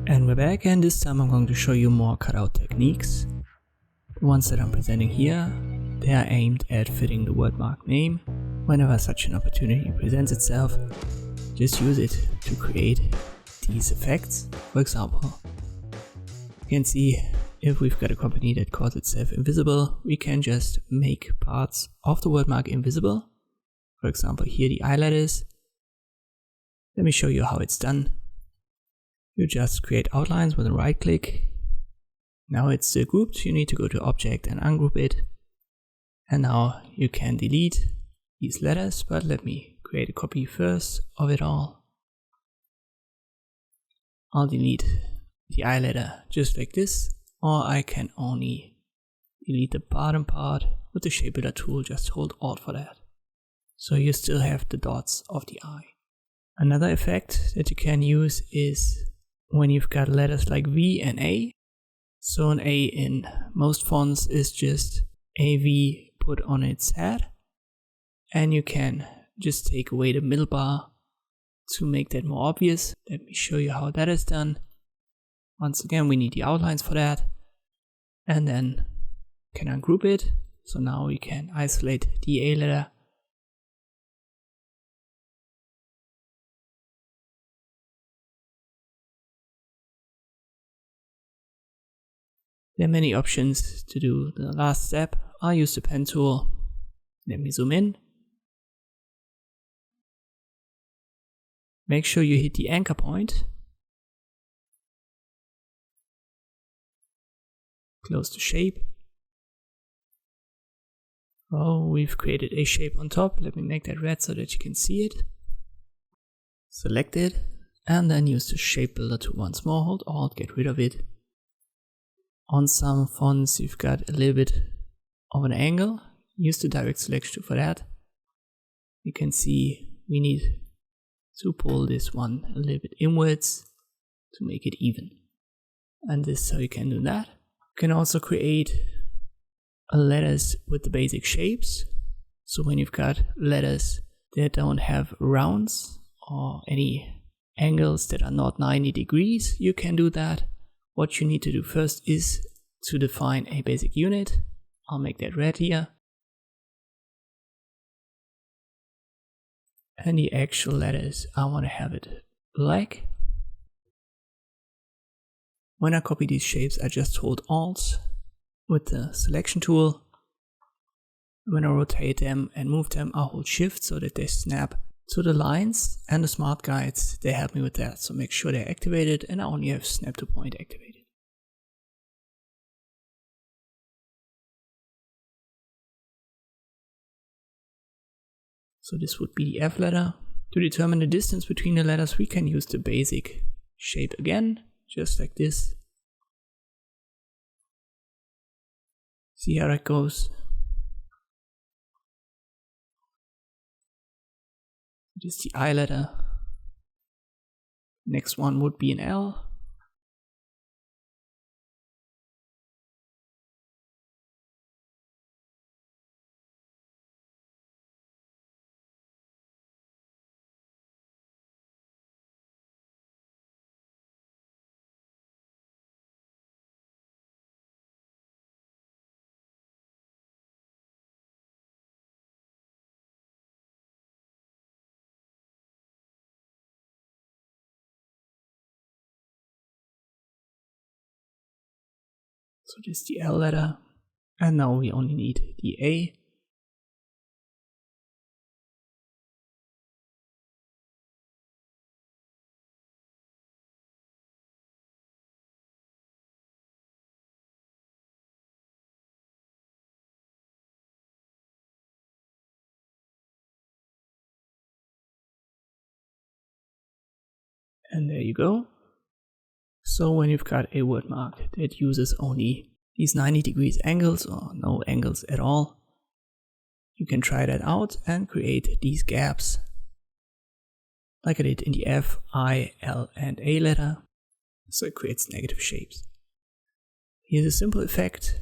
And we're back, and this time I'm going to show you more cutout techniques. The ones that I'm presenting here, they are aimed at fitting the wordmark name. Whenever such an opportunity presents itself, just use it to create these effects. For example, you can see if we've got a company that calls itself invisible, we can just make parts of the wordmark invisible. For example, here the I letters. Let me show you how it's done. You just create outlines with a right click. Now it's still grouped, you need to go to Object and ungroup it. And now you can delete these letters, but let me create a copy first of it all. I'll delete the I letter just like this, or I can only delete the bottom part with the Shape Builder tool, just hold Alt for that. So you still have the dots of the I. Another effect that you can use is when you've got letters like V and A. So an A in most fonts is just a V put on its head, and you can just take away the middle bar to make that more obvious. Let me show you how that is done. Once again, we need the outlines for that, and then can ungroup it. So now we can isolate the A letter. There are many options to do the last step. I'll use the pen tool. Let me zoom in. Make sure you hit the anchor point. Close the shape. Oh, we've created a shape on top. Let me make that red so that you can see it. Select it and then use the Shape Builder tool once more. Hold Alt, get rid of it. On some fonts you've got a little bit of an angle. Use the direct selection tool for that. You can see we need to pull this one a little bit inwards to make it even. And this is how you can do that. You can also create letters with the basic shapes. So when you've got letters that don't have rounds or any angles that are not 90 degrees, you can do that. What you need to do first is to define a basic unit. I'll make that red here. And the actual letters, I want to have it black. When I copy these shapes, I just hold Alt with the selection tool. When I rotate them and move them, I hold Shift so that they snap to the lines, and the smart guides, they help me with that. So make sure they're activated, and I only have snap to point activated. So this would be the F letter. To determine the distance between the letters, we can use the basic shape again, just like this. See how that goes. This is the I letter. Next one would be an L. So this is the L letter, and now we only need the A. And there you go. So when you've got a wordmark that uses only these 90 degrees angles or no angles at all, you can try that out and create these gaps like I did in the F, I, L and A letter. So it creates negative shapes. Here's a simple effect.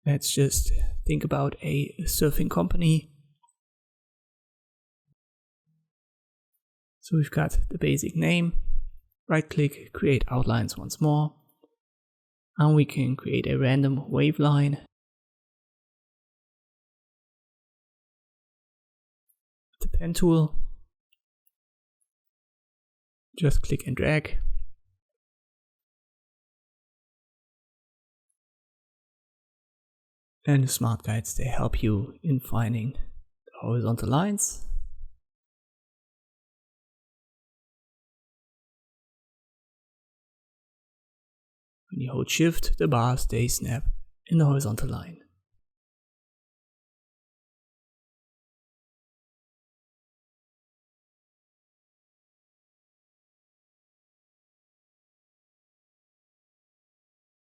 Let's just think about a surfing company. So we've got the basic name. right click, create outlines once more, and we can create a random wave line. With the pen tool, just click and drag. And the smart guides, they help you in finding the horizontal lines. When you hold shift, the bars, they snap in the horizontal line.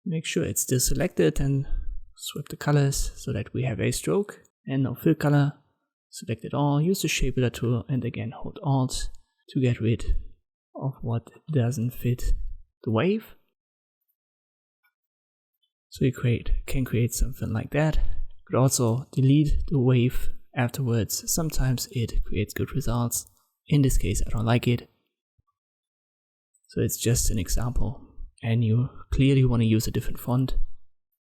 Make sure it's still selected and swap the colors so that we have a stroke and no fill color. Select it all, use the shape builder tool, and again hold Alt to get rid of what doesn't fit the wave. So you can create something like that. You could also delete the wave afterwards. Sometimes it creates good results. In this case, I don't like it. So it's just an example. And you clearly want to use a different font,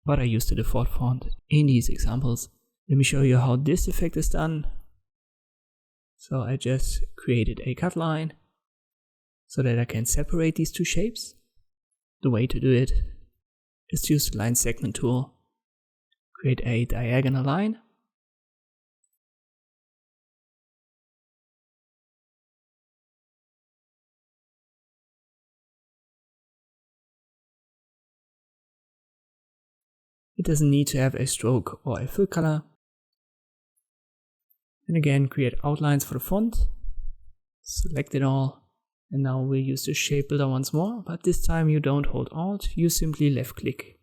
but I use the default font in these examples. Let me show you how this effect is done. So I just created a cut line so that I can separate these two shapes. The way to do it is to use the line segment tool, create a diagonal line, it doesn't need to have a stroke or a fill color. And again, create outlines for the font, select it all, and now we'll use the shape builder once more, but this time you don't hold Alt, you simply left click.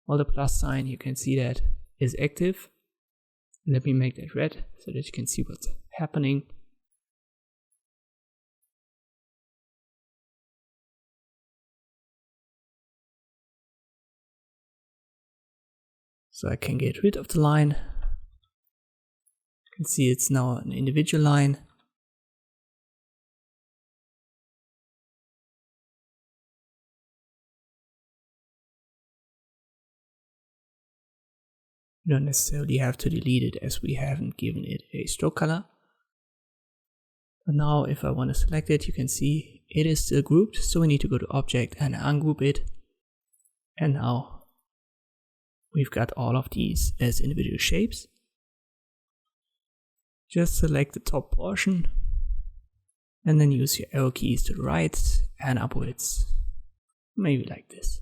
While the plus sign, you can see that, is active. Let me make that red so that you can see what's happening. So I can get rid of the line. You can see it's now an individual line. You don't necessarily have to delete it as we haven't given it a stroke color. But now if I want to select it, you can see it is still grouped, so we need to go to Object and ungroup it. And now we've got all of these as individual shapes. Just select the top portion and then use your arrow keys to the right and upwards. Maybe like this.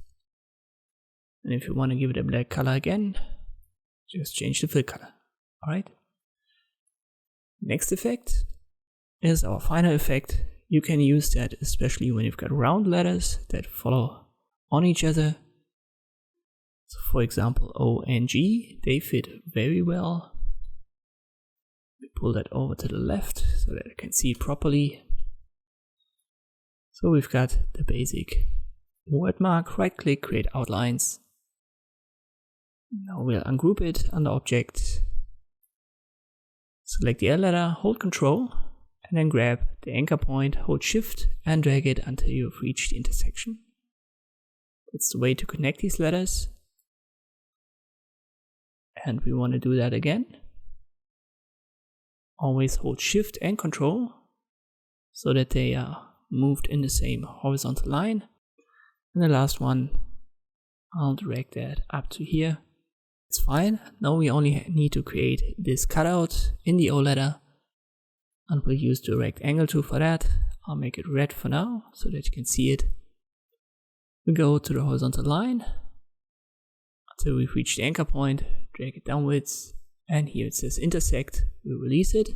And if you want to give it a black color again, just change the fill color. Alright. Next effect is our final effect. You can use that especially when you've got round letters that follow on each other. So for example, O and G, they fit very well. We pull that over to the left so that I can see it properly. So we've got the basic word mark, right click, create outlines. Now we'll ungroup it under Object. Select the L letter, hold Control, and then grab the anchor point, hold Shift, and drag it until you've reached the intersection. That's the way to connect these letters. And we want to do that again. Always hold Shift and Control so that they are moved in the same horizontal line. And the last one, I'll drag that up to here. It's fine. Now we only need to create this cutout in the O letter, and we'll use the rectangle tool for that. I'll make it red for now so that you can see it. We go to the horizontal line until we've reached the anchor point, drag it downwards, and here it says intersect. We release it.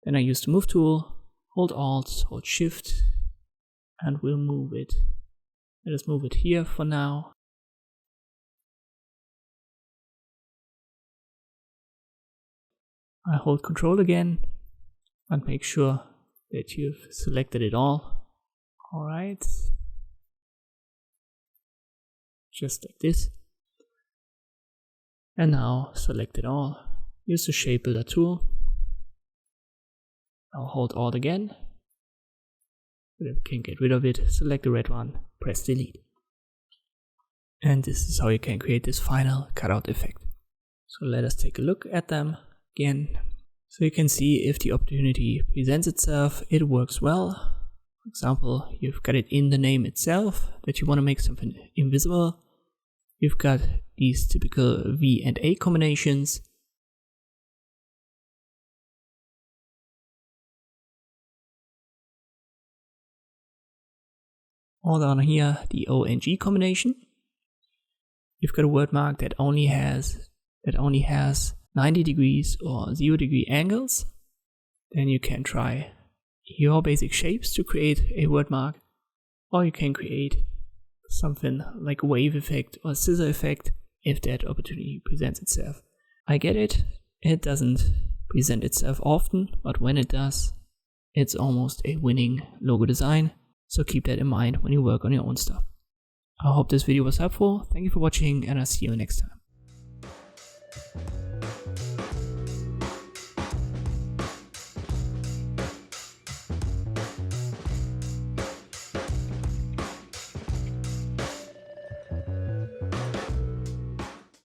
Then I use the move tool, hold Alt, hold Shift, and we'll move it. Let us move it here for now. I hold Control again and make sure that you've selected it all. Alright. Just like this. And now select it all. Use the shape builder tool. I'll hold Alt again so that we can get rid of it. Select the red one, press delete. And this is how you can create this final cutout effect. So let us take a look at them again. So you can see if the opportunity presents itself, it works well. For example, you've got it in the name itself that you want to make something invisible. You've got these typical V and A combinations. Or down here, the O and G combination. You've got a word mark that only has 90 degrees or 0 degree angles. Then you can try your basic shapes to create a word mark, or you can create something like a wave effect or scissor effect if that opportunity presents itself. I get it, it doesn't present itself often, but when it does, it's almost a winning logo design. So keep that in mind when you work on your own stuff. I hope this video was helpful. Thank you for watching, and I'll see you next time.